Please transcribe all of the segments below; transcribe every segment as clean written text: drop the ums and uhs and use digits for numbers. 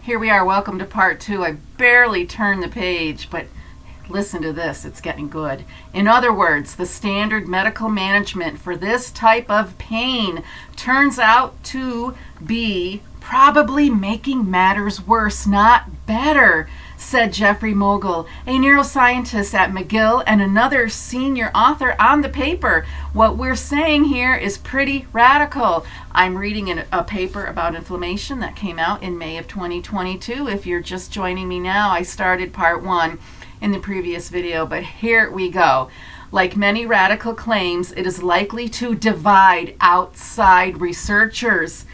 Here we are. Welcome to part 2. I barely turned the page, but listen to this. It's getting good. In other words, the standard medical management for this type of pain turns out to be probably making matters worse, not better, said Jeffrey Mogul, a neuroscientist at McGill and another senior author on the paper. What we're saying here is pretty radical. I'm reading a paper about inflammation that came out in May of 2022. If you're just joining me now, I started part 1 in the previous video, but here we go. Like many radical claims, it is likely to divide outside researchers.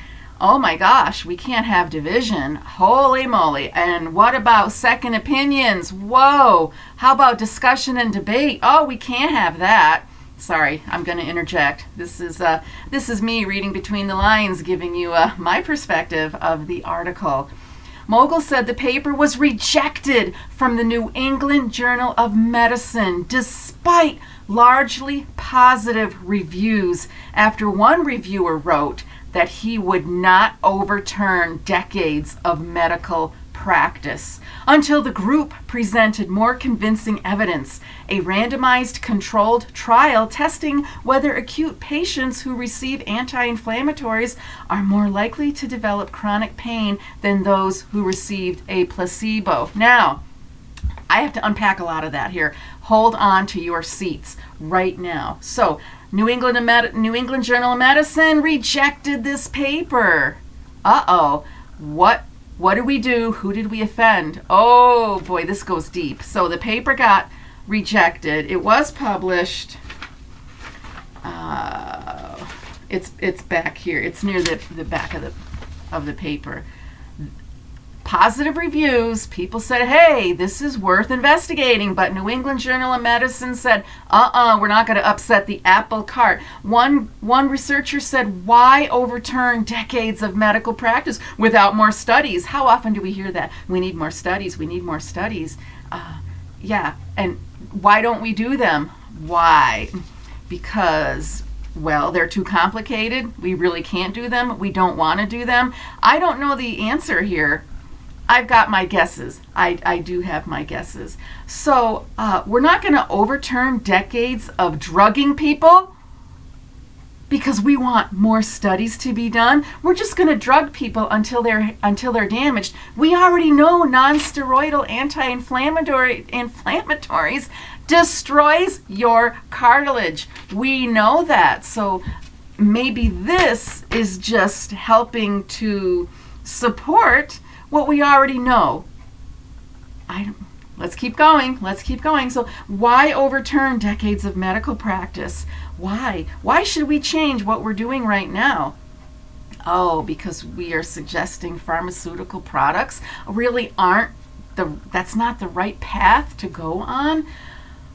Oh my gosh, we can't have division. Holy moly. And what about second opinions? Whoa. How about discussion and debate? Oh, we can't have that. Sorry, I'm going to interject. This is me reading between the lines, giving you my perspective of the article. Mogul said the paper was rejected from the New England Journal of Medicine despite largely positive reviews after one reviewer wrote that he would not overturn decades of medical practice until the group presented more convincing evidence, a randomized controlled trial testing whether acute patients who receive anti-inflammatories are more likely to develop chronic pain than those who received a placebo. Now, I have to unpack a lot of that here. Hold on to your seats right now. So, New England Journal of Medicine rejected this paper. Uh-oh. What did we do? Who did we offend? Oh boy, this goes deep. So the paper got rejected. It was published. It's back here. It's near the back of the paper. Positive reviews. People said, hey, this is worth investigating. But New England Journal of Medicine said, we're not going to upset the apple cart. One researcher said, why overturn decades of medical practice without more studies? How often do we hear that? We need more studies. We need more studies. Yeah, and why don't we do them? Why? Because, well, they're too complicated. We really can't do them. We don't want to do them. I don't know the answer here. I've got my guesses. I do have my guesses. So we're not going to overturn decades of drugging people because we want more studies to be done. We're just going to drug people until they're damaged. We already know non-steroidal anti-inflammatories destroys your cartilage. We know that. So maybe this is just helping to support what we already know. Let's keep going. So why overturn decades of medical practice? Why? Why should we change what we're doing right now? Oh, because we are suggesting pharmaceutical products really that's not the right path to go on?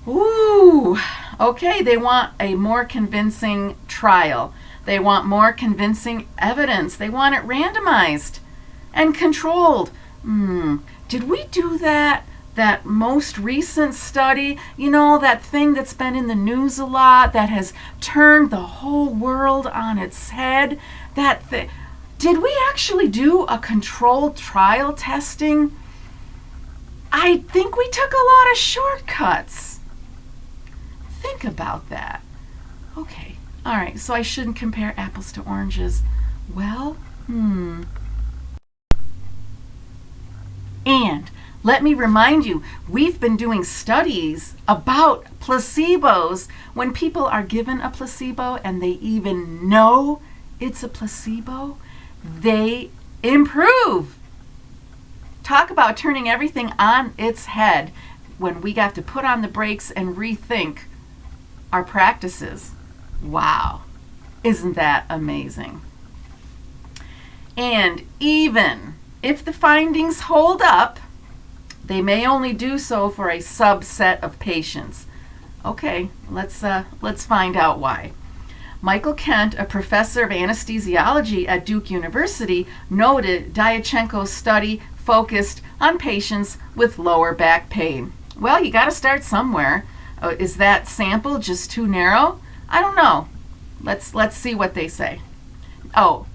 Ooh, okay, they want a more convincing trial. They want more convincing evidence. They want it randomized and controlled. Did we do that most recent study? You know, that thing that's been in the news a lot, that has turned the whole world on its head? That thing. Did we actually do a controlled trial testing? I think we took a lot of shortcuts. Think about that. Okay, all right, so I shouldn't compare apples to oranges. Well, And let me remind you, we've been doing studies about placebos. When people are given a placebo and they even know it's a placebo, they improve. Talk about turning everything on its head when we have to put on the brakes and rethink our practices. Wow, isn't that amazing? And even if the findings hold up, they may only do so for a subset of patients. Okay, let's find out why. Michael Kent, a professor of anesthesiology at Duke University, noted Diachenko's study focused on patients with lower back pain. Well, you got to start somewhere. Is that sample just too narrow? I don't know. Let's see what they say. Oh,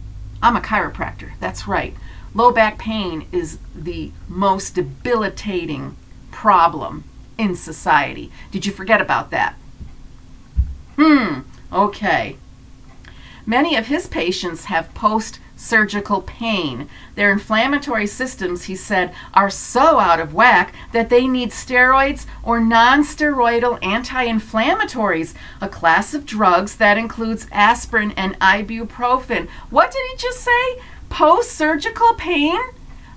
I'm a chiropractor. That's right. Low back pain is the most debilitating problem in society. Did you forget about that? Okay. Many of his patients have post-surgical pain. Their inflammatory systems, he said, are so out of whack that they need steroids or non-steroidal anti-inflammatories, a class of drugs that includes aspirin and ibuprofen. What did he just say? Post-surgical pain?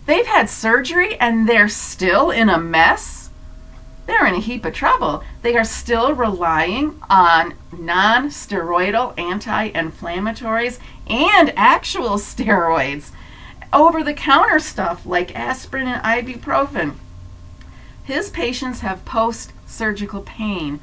They've had surgery and they're still in a mess? They're in a heap of trouble. They are still relying on non-steroidal anti-inflammatories and actual steroids, over-the-counter stuff like aspirin and ibuprofen. His patients have post-surgical pain.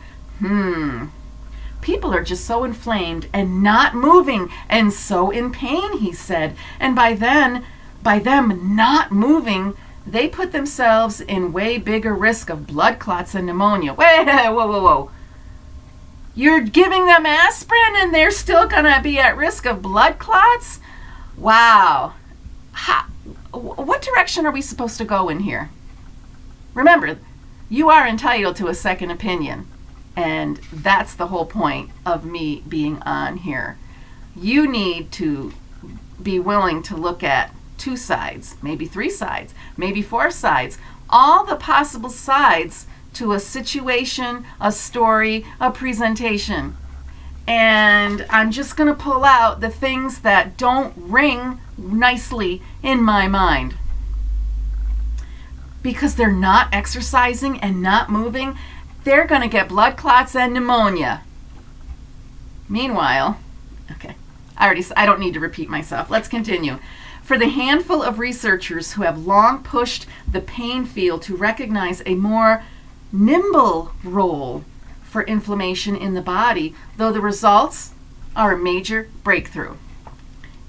People are just so inflamed and not moving and so in pain, he said. And by them not moving, they put themselves in way bigger risk of blood clots and pneumonia. Whoa. You're giving them aspirin and they're still going to be at risk of blood clots? Wow. What direction are we supposed to go in here? Remember, you are entitled to a second opinion. And that's the whole point of me being on here. You need to be willing to look at 2 sides, maybe 3 sides, maybe 4 sides, all the possible sides to a situation, a story, a presentation. And I'm just going to pull out the things that don't ring nicely in my mind. Because they're not exercising and not moving, they're going to get blood clots and pneumonia. Meanwhile, okay, I don't need to repeat myself. Let's continue. For the handful of researchers who have long pushed the pain field to recognize a more nimble role for inflammation in the body, though the results are a major breakthrough.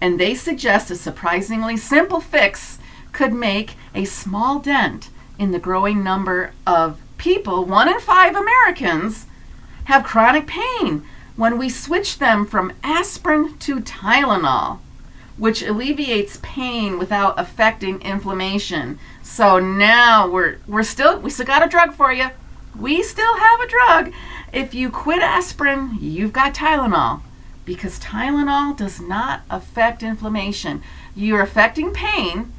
And they suggest a surprisingly simple fix could make a small dent in the growing number of people, 1 in 5 Americans, have chronic pain when we switch them from aspirin to Tylenol, which alleviates pain without affecting inflammation. So now we still got a drug for you. We still have a drug. If you quit aspirin, you've got Tylenol, because Tylenol does not affect inflammation. You're affecting pain.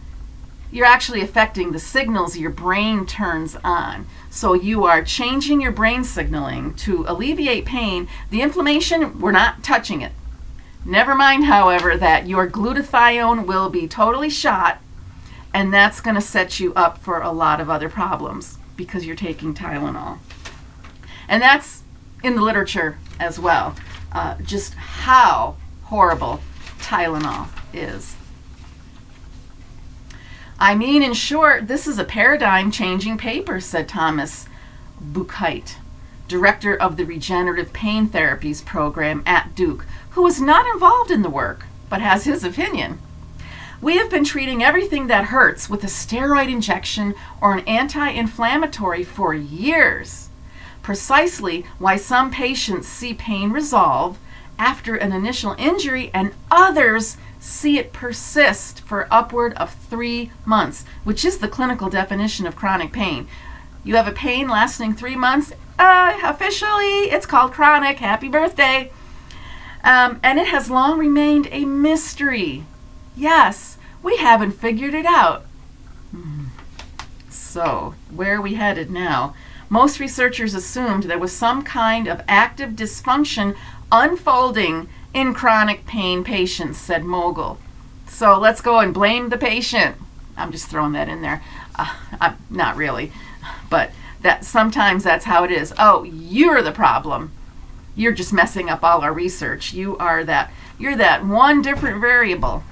You're actually affecting the signals your brain turns on. So you are changing your brain signaling to alleviate pain. The inflammation, we're not touching it. Never mind, however, that your glutathione will be totally shot, and that's going to set you up for a lot of other problems because you're taking Tylenol. And that's in the literature as well, just how horrible Tylenol is. I mean, in short, this is a paradigm-changing paper, said Thomas Buchheit, director of the Regenerative Pain Therapies program at Duke, who was not involved in the work, but has his opinion. We have been treating everything that hurts with a steroid injection or an anti-inflammatory for years. Precisely why some patients see pain resolve after an initial injury and others see it persist for upward of 3 months, which is the clinical definition of chronic pain. You have a pain lasting 3 months, officially it's called chronic. Happy birthday. And it has long remained a mystery. Yes, we haven't figured it out. So, where are we headed now? Most researchers assumed there was some kind of active dysfunction unfolding in chronic pain patients, said Mogul. So let's go and blame the patient. I'm just throwing that in there. Not really, but that sometimes that's how it is. Oh, you're the problem. You're just messing up all our research. You're that one different variable.